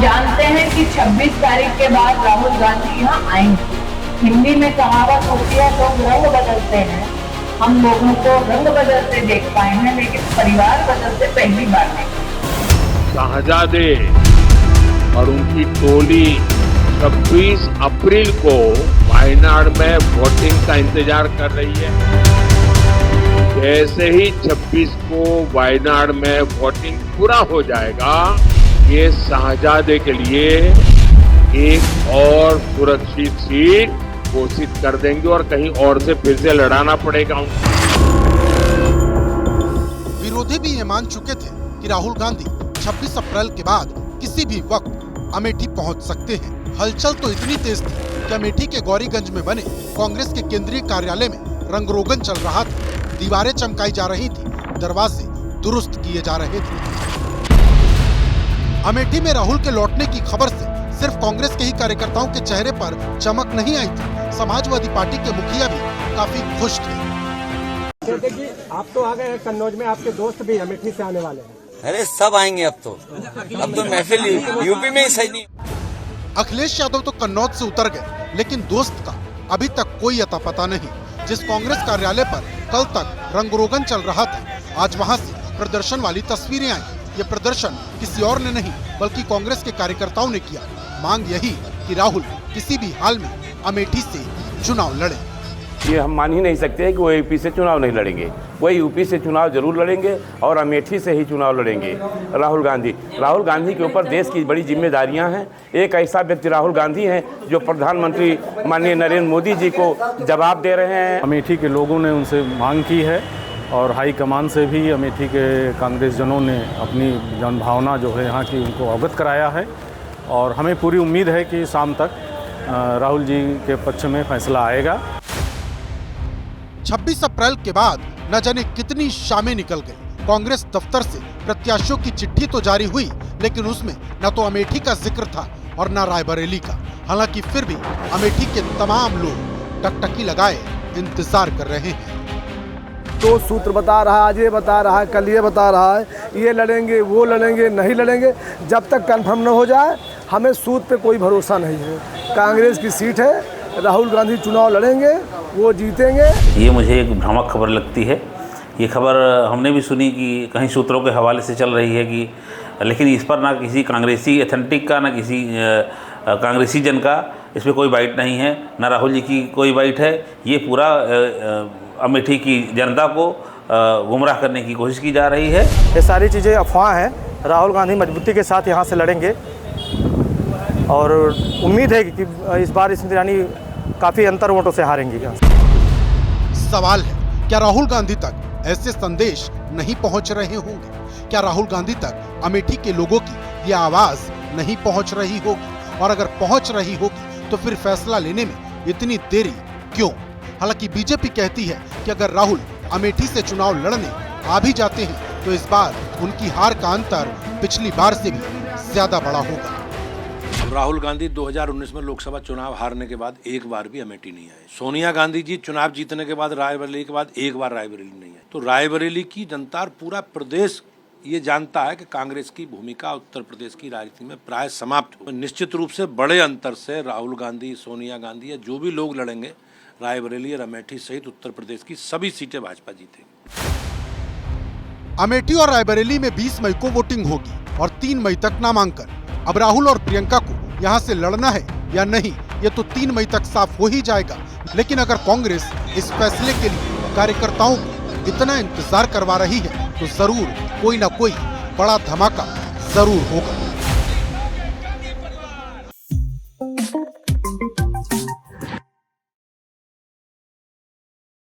जानते हैं कि 26 तारीख के बाद राहुल गांधी यहाँ आएंगे। हिंदी में कहावत होती है, लोग रंग बदलते हैं। हम लोगों को रंग बदलते देख पाए हैं, लेकिन परिवार बदलते पहली बार नहीं। शाहजादे और उनकी टोली 26 अप्रैल को वायनाड में वोटिंग का इंतजार कर रही है। जैसे ही 26 को वायनाड में वोटिंग पूरा हो जाएगा, ये शाहजादे के लिए एक और सुरक्षित सीट घोषित कर देंगे और कहीं और से फिर से लड़ाना पड़ेगा। विरोधी भी ये मान चुके थे कि राहुल गांधी 26 अप्रैल के बाद किसी भी वक्त अमेठी पहुंच सकते हैं। हलचल तो इतनी तेज थी कि अमेठी के गौरीगंज में बने कांग्रेस के केंद्रीय कार्यालय में रंगरोगन चल रहा था। दीवारें चमकाई जा रही थी, दरवाजे दुरुस्त किए जा रहे थे। अमेठी में राहुल के लौटने की खबर से सिर्फ कांग्रेस के ही कार्यकर्ताओं के चेहरे पर चमक नहीं आई थी, समाजवादी पार्टी के मुखिया भी काफी खुश थे। कि आप तो आ गए हैं कन्नौज में, आपके दोस्त भी अमेठी से आने वाले हैं। अरे सब आएंगे अब तो महफिल यूपी में ही सही नहीं। अखिलेश यादव तो कन्नौज से उतर गए, लेकिन दोस्त का अभी तक कोई अता पता नहीं। जिस कांग्रेस कार्यालय पर कल तक रंगरोगन चल रहा था, आज वहां से प्रदर्शन वाली तस्वीरें आई। ये प्रदर्शन किसी और ने नहीं बल्कि कांग्रेस के कार्यकर्ताओं ने किया। मांग यही कि राहुल किसी भी हाल में अमेठी से चुनाव लड़े। ये हम मान ही नहीं सकते कि वो यूपी से चुनाव नहीं लड़ेंगे। वो यूपी से चुनाव जरूर लड़ेंगे और अमेठी से ही चुनाव लड़ेंगे। राहुल गांधी के ऊपर देश की बड़ी जिम्मेदारियां हैं। एक ऐसा व्यक्ति राहुल गांधी हैं जो प्रधानमंत्री माननीय नरेंद्र मोदी जी को जवाब दे रहे हैं। अमेठी के लोगों ने उनसे मांग की है और हाईकमान से भी अमेठी के कांग्रेस जनों ने अपनी जनभावना जो है यहाँ की उनको अवगत कराया है और हमें पूरी उम्मीद है कि शाम तक राहुल जी के पक्ष में फैसला आएगा। 26 अप्रैल के बाद न जाने कितनी शामें निकल गई। कांग्रेस दफ्तर से प्रत्याशियों की चिट्ठी तो जारी हुई, लेकिन उसमें न तो अमेठी का जिक्र था और न रायबरेली का। हालांकि फिर भी अमेठी के तमाम लोग टकटकी लगाए इंतजार कर रहे हैं। तो सूत्र बता रहा है, आज ये बता रहा है, कल ये बता रहा है, ये लड़ेंगे, वो लड़ेंगे, नहीं लड़ेंगे। जब तक कंफर्म न हो जाए हमें सूत्र पे कोई भरोसा नहीं है। कांग्रेस की सीट है, राहुल गांधी चुनाव लड़ेंगे, वो जीतेंगे। ये मुझे एक भ्रामक खबर लगती है। ये खबर हमने भी सुनी कि कहीं सूत्रों के हवाले से चल रही है कि, लेकिन इस पर ना किसी कांग्रेसी अथेंटिक का, ना किसी कांग्रेसी जन का इस पर कोई बाइट नहीं है, ना राहुल जी की कोई बाइट है। ये पूरा अमेठी की जनता को गुमराह करने की कोशिश की जा रही है। ये सारी चीज़ें अफवाह हैं। राहुल गांधी मजबूती के साथ यहाँ से लड़ेंगे और उम्मीद है कि इस बार स्मृति ईरानी काफ़ी अंतर वोटों से हारेंगी। सवाल है, क्या राहुल गांधी तक ऐसे संदेश नहीं पहुंच रहे होंगे? क्या राहुल गांधी तक अमेठी के लोगों की ये आवाज नहीं पहुंच रही होगी? और अगर पहुंच रही होगी तो फिर फैसला लेने में इतनी देरी क्यों? हालांकि बीजेपी कहती है कि अगर राहुल अमेठी से चुनाव लड़ने आ भी जाते हैं तो इस बार उनकी हार का अंतर पिछली बार से भी ज्यादा बड़ा होगा। राहुल गांधी 2019 में लोकसभा चुनाव हारने के बाद एक बार भी अमेठी नहीं आए। सोनिया गांधी जी चुनाव जीतने के बाद रायबरेली के बाद एक बार रायबरेली नहीं आए। तो रायबरेली की जनता और पूरा प्रदेश ये जानता है कि कांग्रेस की भूमिका उत्तर प्रदेश की राजनीति में प्राय समाप्त हो। निश्चित रूप से बड़े अंतर से राहुल गांधी, सोनिया गांधी या जो भी लोग लड़ेंगे, रायबरेली और अमेठी सहित उत्तर प्रदेश की सभी सीटें भाजपा जीतेगी। अमेठी और रायबरेली में 20 मई को वोटिंग होगी और 3 मई तक नामांकन। अब राहुल और प्रियंका को यहाँ से लड़ना है या नहीं, ये तो 3 मई तक साफ हो ही जाएगा। लेकिन अगर कांग्रेस इस फैसले के लिए कार्यकर्ताओं को इतना इंतजार करवा रही है तो जरूर कोई ना कोई बड़ा धमाका जरूर होगा।